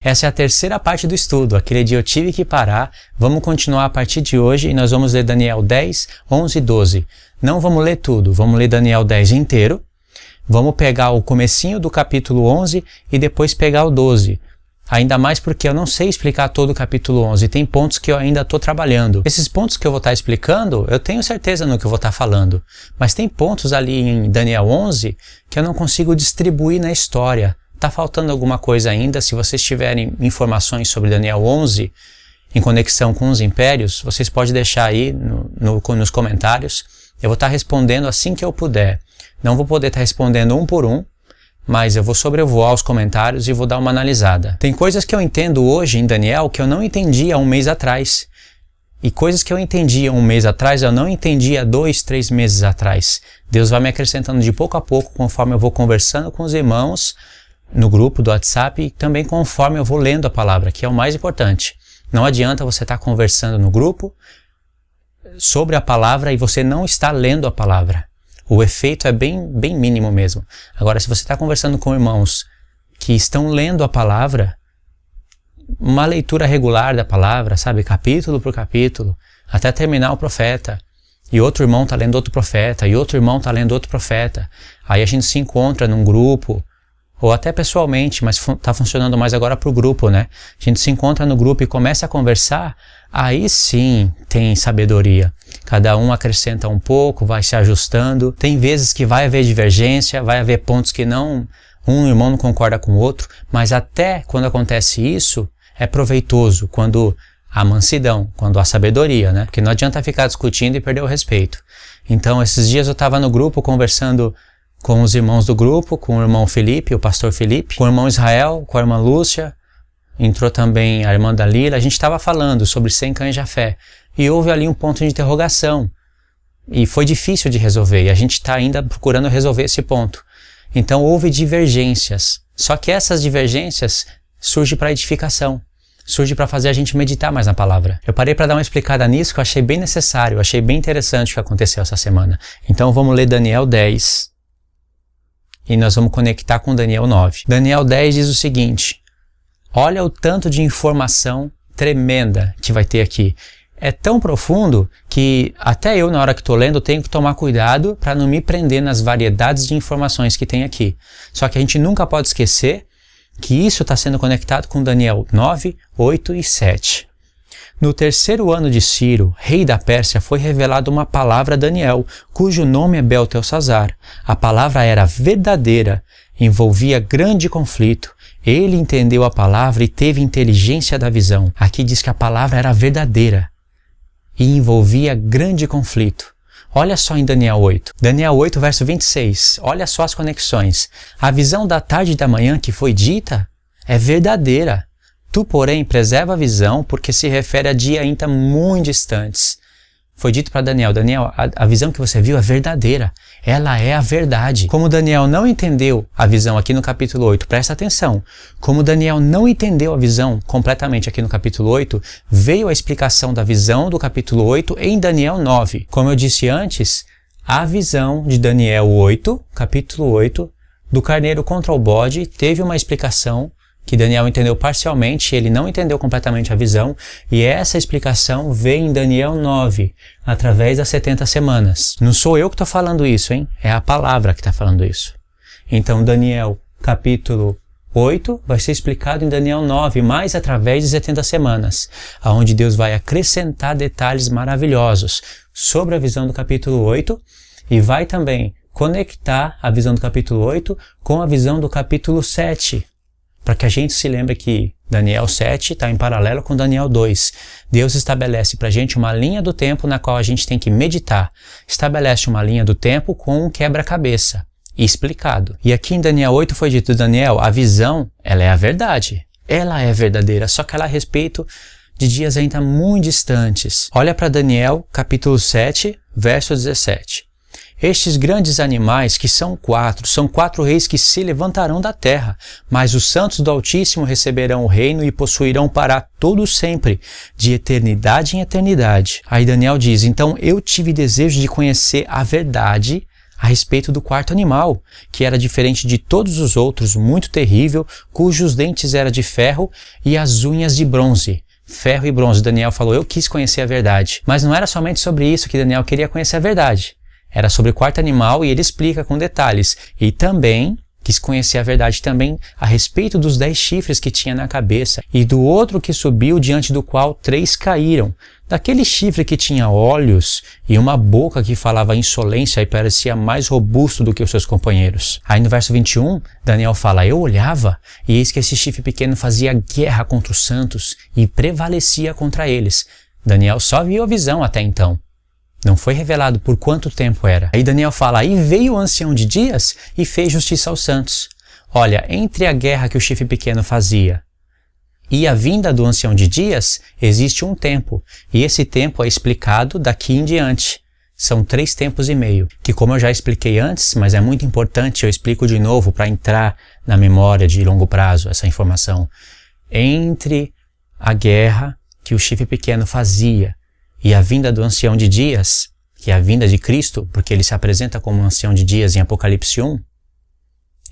Essa é a terceira parte do estudo. Aquele dia eu tive que parar. Vamos continuar a partir de hoje e nós vamos ler Daniel 10, 11 e 12. Não vamos ler tudo, vamos ler Daniel 10 inteiro. Vamos pegar o comecinho do capítulo 11 e depois pegar o 12. Ainda mais porque eu não sei explicar todo o capítulo 11. Tem pontos que eu ainda estou trabalhando. Esses pontos que eu vou estar explicando, eu tenho certeza no que eu vou estar falando. Mas tem pontos ali em Daniel 11 que eu não consigo distribuir na história. Está faltando alguma coisa ainda. Se vocês tiverem informações sobre Daniel 11 em conexão com os impérios, vocês podem deixar aí nos comentários. Eu vou estar respondendo assim que eu puder. Não vou poder estar respondendo um por um, mas eu vou sobrevoar os comentários e vou dar uma analisada. Tem coisas que eu entendo hoje em Daniel que eu não entendi há um mês atrás. E coisas que eu entendi há um mês atrás, eu não entendi há 2, 3 meses atrás. Deus vai me acrescentando de pouco a pouco, conforme eu vou conversando com os irmãos no grupo do WhatsApp e também conforme eu vou lendo a palavra, que é o mais importante. Não adianta você estar conversando no grupo sobre a palavra e você não está lendo a palavra. O efeito é bem mínimo mesmo. Agora, se você está conversando com irmãos que estão lendo a palavra, uma leitura regular da palavra, sabe, capítulo por capítulo, até terminar o profeta, e outro irmão está lendo outro profeta, e outro irmão está lendo outro profeta, aí a gente se encontra num grupo, ou até pessoalmente, mas está funcionando mais agora para o grupo, né? A gente se encontra no grupo e começa a conversar, aí sim tem sabedoria. Cada um acrescenta um pouco, vai se ajustando. Tem vezes que vai haver divergência, vai haver pontos que um irmão não concorda com o outro, mas até quando acontece isso, é proveitoso, quando há mansidão, quando há sabedoria, né? Porque não adianta ficar discutindo e perder o respeito. Então, esses dias eu estava no grupo conversando com os irmãos do grupo, com o irmão Felipe, o pastor Felipe, com o irmão Israel, com a irmã Lúcia, entrou também a irmã Dalila. A gente estava falando sobre 100 cães de Jafé e houve ali um ponto de interrogação e foi difícil de resolver e a gente está ainda procurando resolver esse ponto. Então houve divergências, só que essas divergências surgem para edificação, surge para fazer a gente meditar mais na palavra. Eu parei para dar uma explicada nisso que eu achei bem necessário, achei bem interessante o que aconteceu essa semana. Então vamos ler Daniel 10 e nós vamos conectar com Daniel 9. Daniel 10 diz o seguinte: olha o tanto de informação tremenda que vai ter aqui. É tão profundo que até eu, na hora que estou lendo, tenho que tomar cuidado para não me prender nas variedades de informações que tem aqui. Só que a gente nunca pode esquecer que isso está sendo conectado com Daniel 9, 8 e 7. No terceiro ano de Ciro, rei da Pérsia, foi revelada uma palavra a Daniel, cujo nome é Beltesazar. A palavra era verdadeira, envolvia grande conflito. Ele entendeu a palavra e teve inteligência da visão. Aqui diz que a palavra era verdadeira e envolvia grande conflito. Olha só em Daniel 8. Daniel 8, verso 26. Olha só as conexões. A visão da tarde e da manhã que foi dita é verdadeira. Tu, porém, preserva a visão, porque se refere a dia ainda muito distantes. Foi dito para Daniel: Daniel, a visão que você viu é verdadeira. Ela é a verdade. Como Daniel não entendeu a visão aqui no capítulo 8, presta atenção. Como Daniel não entendeu a visão completamente aqui no capítulo 8, veio a explicação da visão do capítulo 8 em Daniel 9. Como eu disse antes, a visão de Daniel 8, capítulo 8, do carneiro contra o bode, teve uma explicação que Daniel entendeu parcialmente, ele não entendeu completamente a visão, e essa explicação veio em Daniel 9, através das 70 semanas. Não sou eu que estou falando isso, hein? É a palavra que está falando isso. Então, Daniel, capítulo 8, vai ser explicado em Daniel 9, mais através de 70 semanas, onde Deus vai acrescentar detalhes maravilhosos sobre a visão do capítulo 8, e vai também conectar a visão do capítulo 8 com a visão do capítulo 7, para que a gente se lembre que Daniel 7 está em paralelo com Daniel 2. Deus estabelece para a gente uma linha do tempo na qual a gente tem que meditar. Estabelece uma linha do tempo com um quebra-cabeça explicado. E aqui em Daniel 8 foi dito: Daniel, a visão, ela é a verdade. Ela é verdadeira, só que ela é a respeito de dias ainda muito distantes. Olha para Daniel, capítulo 7, verso 17. Estes grandes animais, que são quatro reis que se levantarão da terra, mas os santos do Altíssimo receberão o reino e possuirão para todo sempre, de eternidade em eternidade. Aí Daniel diz: então eu tive desejo de conhecer a verdade a respeito do quarto animal, que era diferente de todos os outros, muito terrível, cujos dentes eram de ferro e as unhas de bronze. Ferro e bronze. Daniel falou, eu quis conhecer a verdade. Mas não era somente sobre isso que Daniel queria conhecer a verdade. Era sobre o quarto animal e ele explica com detalhes. E também quis conhecer a verdade também a respeito dos 10 chifres que tinha na cabeça e do outro que subiu diante do qual 3 caíram. Daquele chifre que tinha olhos e uma boca que falava insolência e parecia mais robusto do que os seus companheiros. Aí no verso 21, Daniel fala, eu olhava e eis que esse chifre pequeno fazia guerra contra os santos e prevalecia contra eles. Daniel só viu a visão até então. Não foi revelado por quanto tempo era. Aí Daniel fala, aí veio o ancião de dias e fez justiça aos santos. Olha, entre a guerra que o chifre pequeno fazia e a vinda do ancião de dias, existe um tempo. E esse tempo é explicado daqui em diante. São 3 tempos e meio, que como eu já expliquei antes, mas é muito importante, eu explico de novo para entrar na memória de longo prazo essa informação. Entre a guerra que o chifre pequeno fazia e a vinda do ancião de dias, que é a vinda de Cristo, porque ele se apresenta como um ancião de dias em Apocalipse 1,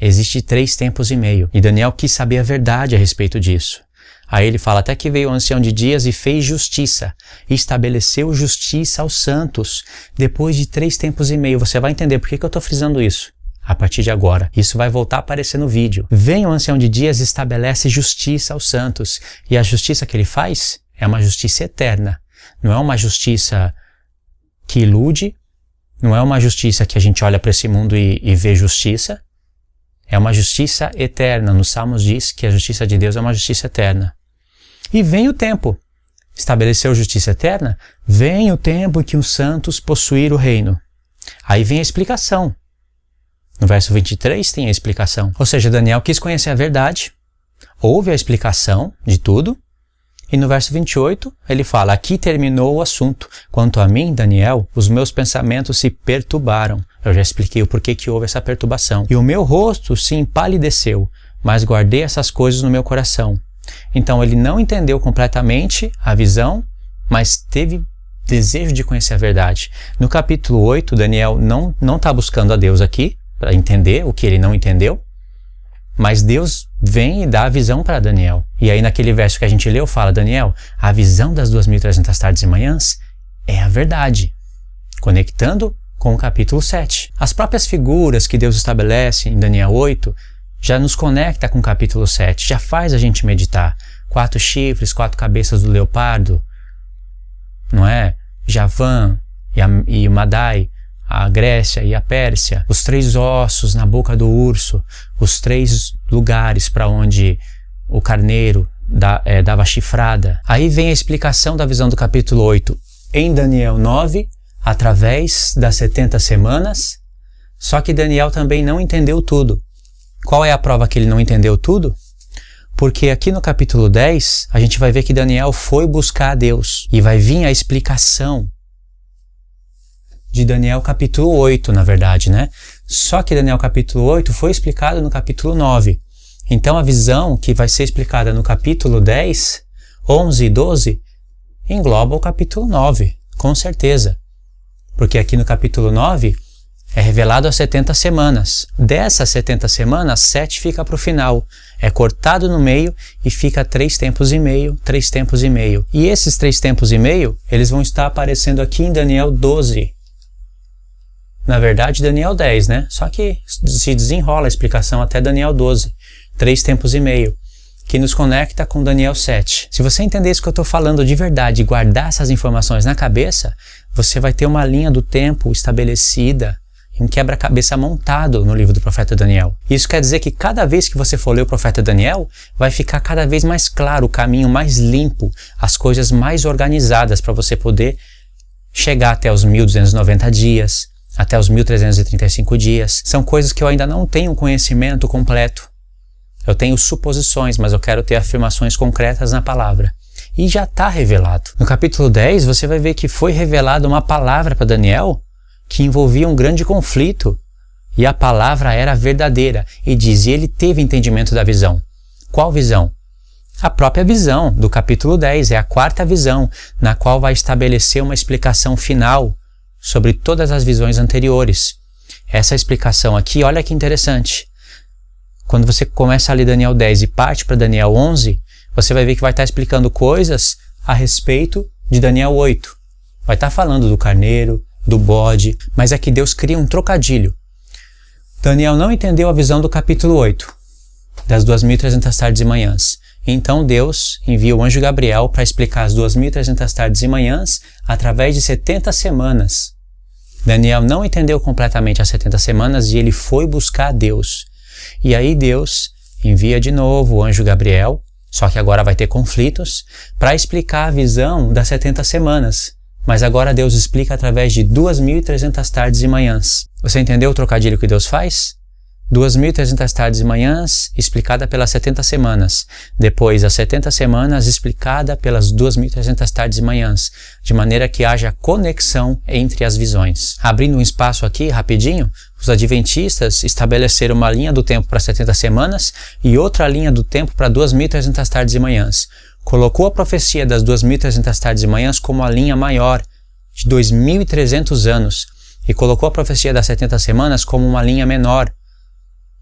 existe 3 tempos e meio. E Daniel quis saber a verdade a respeito disso. Aí ele fala, até que veio o ancião de dias e fez justiça, e estabeleceu justiça aos santos, depois de 3 tempos e meio. Você vai entender por que eu estou frisando isso a partir de agora. Isso vai voltar a aparecer no vídeo. Vem o ancião de dias e estabelece justiça aos santos. E a justiça que ele faz é uma justiça eterna. Não é uma justiça que ilude, não é uma justiça que a gente olha para esse mundo e vê justiça. É uma justiça eterna. Nos Salmos diz que a justiça de Deus é uma justiça eterna. E vem o tempo. Estabeleceu justiça eterna? Vem o tempo que os santos possuíram o reino. Aí vem a explicação. No verso 23 tem a explicação. Ou seja, Daniel quis conhecer a verdade, houve a explicação de tudo, e no verso 28 ele fala, aqui terminou o assunto. Quanto a mim, Daniel, os meus pensamentos se perturbaram. Eu já expliquei o porquê que houve essa perturbação. E o meu rosto se empalideceu, mas guardei essas coisas no meu coração. Então ele não entendeu completamente a visão, mas teve desejo de conhecer a verdade. No capítulo 8, Daniel não está buscando a Deus aqui, para entender o que ele não entendeu, mas Deus vem e dá a visão para Daniel. E aí naquele verso que a gente leu fala, Daniel, a visão das 2.300 tardes e manhãs é a verdade, conectando com o capítulo 7. As próprias figuras que Deus estabelece em Daniel 8 já nos conecta com o capítulo 7, já faz a gente meditar. 4 chifres, 4 cabeças do leopardo, não é? Javã e Madai, a Grécia e a Pérsia, os 3 ossos na boca do urso, os 3 lugares para onde o carneiro dava chifrada. Aí vem a explicação da visão do capítulo 8 em Daniel 9, através das 70 semanas, só que Daniel também não entendeu tudo. Qual é a prova que ele não entendeu tudo? Porque aqui no capítulo 10, a gente vai ver que Daniel foi buscar a Deus, e vai vir a explicação de Daniel capítulo 8, na verdade, né? Só que Daniel capítulo 8 foi explicado no capítulo 9. Então a visão que vai ser explicada no capítulo 10, 11 e 12, engloba o capítulo 9, com certeza. Porque aqui no capítulo 9 é revelado as 70 semanas. Dessas 70 semanas, 7 fica para o final. É cortado no meio e fica 3 tempos e meio, 3 tempos e meio. E esses 3 tempos e meio, eles vão estar aparecendo aqui em Daniel 12. Na verdade, Daniel 10, né? Só que se desenrola a explicação até Daniel 12. 3 tempos e meio, que nos conecta com Daniel 7. Se você entender isso que eu estou falando de verdade e guardar essas informações na cabeça, você vai ter uma linha do tempo estabelecida, um quebra-cabeça montado no livro do profeta Daniel. Isso quer dizer que cada vez que você for ler o profeta Daniel, vai ficar cada vez mais claro, o caminho mais limpo, as coisas mais organizadas para você poder chegar até os 1290 dias, até os 1335 dias. São coisas que eu ainda não tenho conhecimento completo. Eu tenho suposições, mas eu quero ter afirmações concretas na palavra. E já está revelado. No capítulo 10, você vai ver que foi revelada uma palavra para Daniel que envolvia um grande conflito. E a palavra era verdadeira. E diz, e ele teve entendimento da visão. Qual visão? A própria visão do capítulo 10. É a 4ª visão, na qual vai estabelecer uma explicação final sobre todas as visões anteriores. Essa explicação aqui, olha que interessante. Quando você começa a ler Daniel 10 e parte para Daniel 11, você vai ver que vai estar explicando coisas a respeito de Daniel 8. Vai estar falando do carneiro, do bode, mas é que Deus cria um trocadilho. Daniel não entendeu a visão do capítulo 8, das 2.300 tardes e manhãs. Então Deus envia o anjo Gabriel para explicar as 2.300 tardes e manhãs através de 70 semanas. Daniel não entendeu completamente as 70 semanas e ele foi buscar Deus. E aí Deus envia de novo o anjo Gabriel, só que agora vai ter conflitos, para explicar a visão das 70 semanas. Mas agora Deus explica através de 2.300 tardes e manhãs. Você entendeu o trocadilho que Deus faz? 2.300 tardes e manhãs explicada pelas 70 semanas. Depois, as 70 semanas explicada pelas 2.300 tardes e manhãs, de maneira que haja conexão entre as visões. Abrindo um espaço aqui, rapidinho, os adventistas estabeleceram uma linha do tempo para 70 semanas e outra linha do tempo para 2.300 tardes e manhãs. Colocou a profecia das 2.300 tardes e manhãs como a linha maior, de 2.300 anos, e colocou a profecia das 70 semanas como uma linha menor,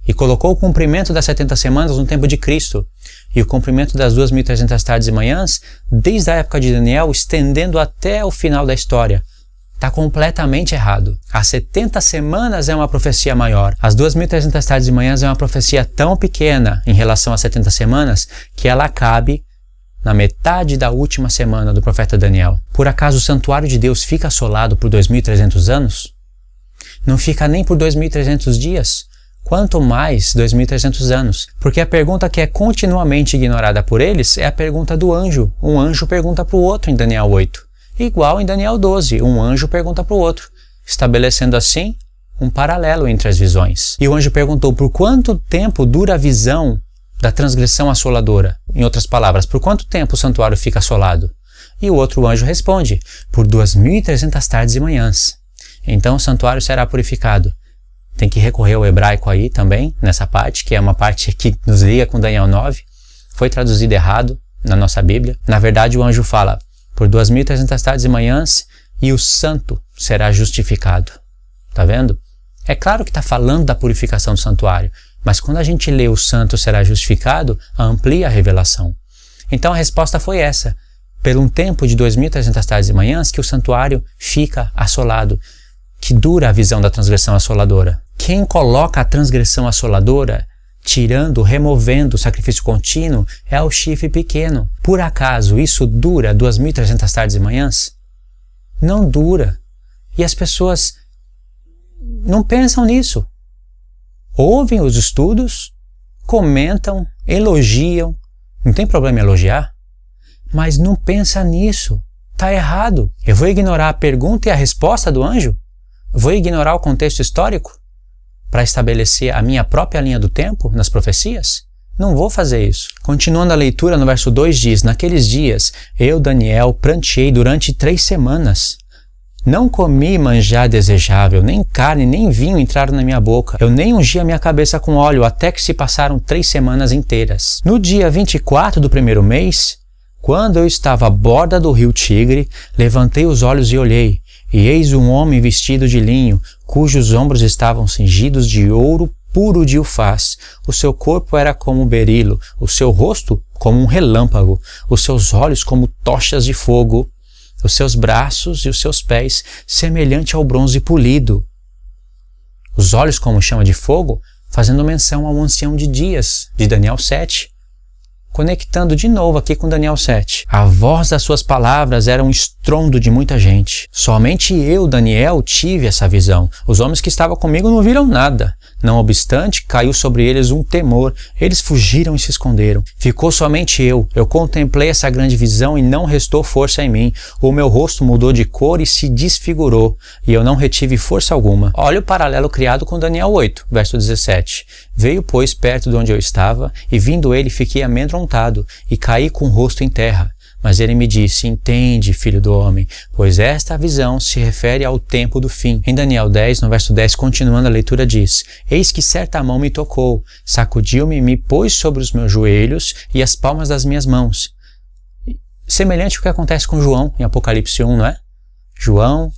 e colocou o cumprimento das 70 semanas no tempo de Cristo, e o cumprimento das 2.300 tardes e manhãs, desde a época de Daniel, estendendo até o final da história. Está completamente errado. As 70 semanas é uma profecia maior. As 2.300 tardes e manhãs é uma profecia tão pequena em relação às 70 semanas, que ela cabe na metade da última semana do profeta Daniel. Por acaso o santuário de Deus fica assolado por 2.300 anos? Não fica nem por 2.300 dias? Quanto mais 2.300 anos. Porque a pergunta que é continuamente ignorada por eles é a pergunta do anjo. Um anjo pergunta para o outro em Daniel 8. Igual em Daniel 12, um anjo pergunta para o outro, estabelecendo assim um paralelo entre as visões. E o anjo perguntou: por quanto tempo dura a visão da transgressão assoladora? Em outras palavras, por quanto tempo o santuário fica assolado? E o outro anjo responde: por 2.300 tardes e manhãs. Então o santuário será purificado. Tem que recorrer ao hebraico aí também, nessa parte, que é uma parte que nos liga com Daniel 9. Foi traduzido errado na nossa Bíblia. Na verdade, o anjo fala: por 2.300 tardes e manhãs, e o santo será justificado. Tá vendo? É claro que está falando da purificação do santuário, mas quando a gente lê o santo será justificado, amplia a revelação. Então a resposta foi essa: por um tempo de 2.300 tardes e manhãs que o santuário fica assolado, que dura a visão da transgressão assoladora. Quem coloca a transgressão assoladora, tirando, removendo o sacrifício contínuo, é o chifre pequeno. Por acaso isso dura 2.300 tardes e manhãs? Não dura. E as pessoas não pensam nisso. Ouvem os estudos, comentam, elogiam. Não tem problema em elogiar, mas não pensa nisso. Está errado. Eu vou ignorar a pergunta e a resposta do anjo? Vou ignorar o contexto histórico para estabelecer a minha própria linha do tempo nas profecias? Não vou fazer isso. Continuando a leitura, no verso 2 diz: naqueles dias, eu, Daniel, pranteei durante 3 semanas. Não comi manjar desejável, nem carne, nem vinho entraram na minha boca. Eu nem ungi a minha cabeça com óleo, até que se passaram 3 semanas inteiras. No dia 24 do primeiro mês, quando eu estava à borda do rio Tigre, levantei os olhos e olhei. E eis um homem vestido de linho, cujos ombros estavam cingidos de ouro puro de ufaz. O seu corpo era como berilo, o seu rosto como um relâmpago, os seus olhos como tochas de fogo, os seus braços e os seus pés semelhante ao bronze polido. Os olhos como chama de fogo, fazendo menção ao ancião de dias, de Daniel 7. Conectando de novo aqui com Daniel 7. A voz das suas palavras era um estrondo de muita gente. Somente eu, Daniel, tive essa visão. Os homens que estavam comigo não viram nada. Não obstante, caiu sobre eles um temor. Eles fugiram e se esconderam. Ficou somente eu. Eu contemplei essa grande visão e não restou força em mim. O meu rosto mudou de cor e se desfigurou. E eu não retive força alguma. Olha o paralelo criado com Daniel 8, verso 17. Veio, pois, perto de onde eu estava, e vindo ele, fiquei amedrontado, e caí com o rosto em terra. Mas ele me disse: entende, filho do homem, pois esta visão se refere ao tempo do fim. Em Daniel 10, no verso 10, continuando a leitura, diz: eis que certa mão me tocou, sacudiu-me e me pôs sobre os meus joelhos e as palmas das minhas mãos. Semelhante ao que acontece com João em Apocalipse 1, não é? João,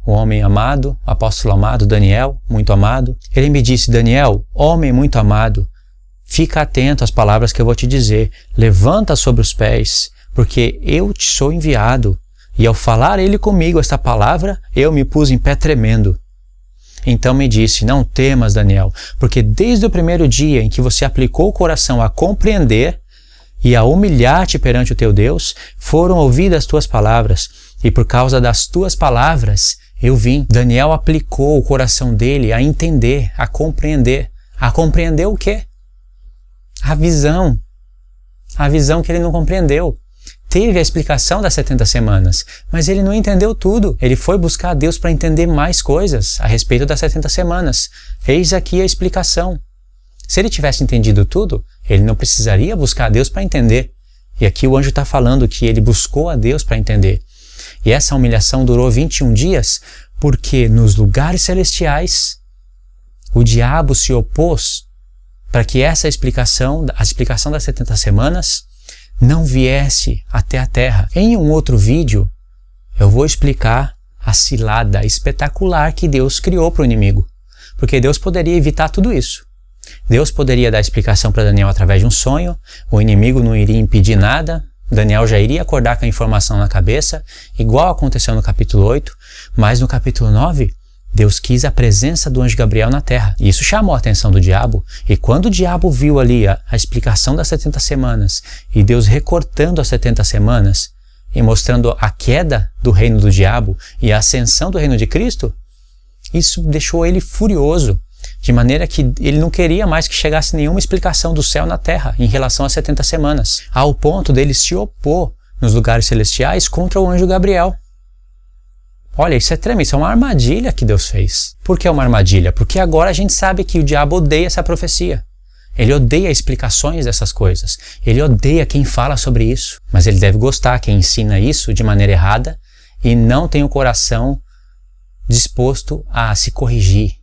o homem amado, o apóstolo amado, Daniel, muito amado. Ele me disse: Daniel, homem muito amado, fica atento às palavras que eu vou te dizer. Levanta sobre os pés, porque eu te sou enviado. E ao falar ele comigo esta palavra, eu me pus em pé tremendo. Então me disse: não temas, Daniel, porque desde o primeiro dia em que você aplicou o coração a compreender e a humilhar-te perante o teu Deus, foram ouvidas as tuas palavras, e por causa das tuas palavras eu vim. Daniel aplicou o coração dele a entender, a compreender. A compreender o quê? A visão. A visão que ele não compreendeu. Teve a explicação das 70 semanas, mas ele não entendeu tudo. Ele foi buscar a Deus para entender mais coisas a respeito das 70 semanas. Eis aqui a explicação. Se ele tivesse entendido tudo, ele não precisaria buscar a Deus para entender. E aqui o anjo está falando que ele buscou a Deus para entender. E essa humilhação durou 21 dias, porque nos lugares celestiais o diabo se opôs para que essa explicação, a explicação das 70 semanas, não viesse até a terra. Em um outro vídeo, eu vou explicar a cilada espetacular que Deus criou para o inimigo. Porque Deus poderia evitar tudo isso. Deus poderia dar explicação para Daniel através de um sonho, o inimigo não iria impedir nada, Daniel já iria acordar com a informação na cabeça, igual aconteceu no capítulo 8, mas no capítulo 9, Deus quis a presença do anjo Gabriel na terra. E isso chamou a atenção do diabo, e quando o diabo viu ali a explicação das 70 semanas, e Deus recortando as 70 semanas, e mostrando a queda do reino do diabo e a ascensão do reino de Cristo, isso deixou ele furioso, de maneira que ele não queria mais que chegasse nenhuma explicação do céu na terra em relação às 70 semanas, ao ponto dele se opor nos lugares celestiais contra o anjo Gabriel. Olha, isso é tremendo, isso é uma armadilha que Deus fez. Por que é uma armadilha? Porque agora a gente sabe que o diabo odeia essa profecia. Ele odeia explicações dessas coisas. Ele odeia quem fala sobre isso. Mas ele deve gostar quem ensina isso de maneira errada e não tem o coração disposto a se corrigir.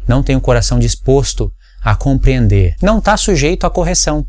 Não tem o coração disposto a compreender. Não está sujeito à correção.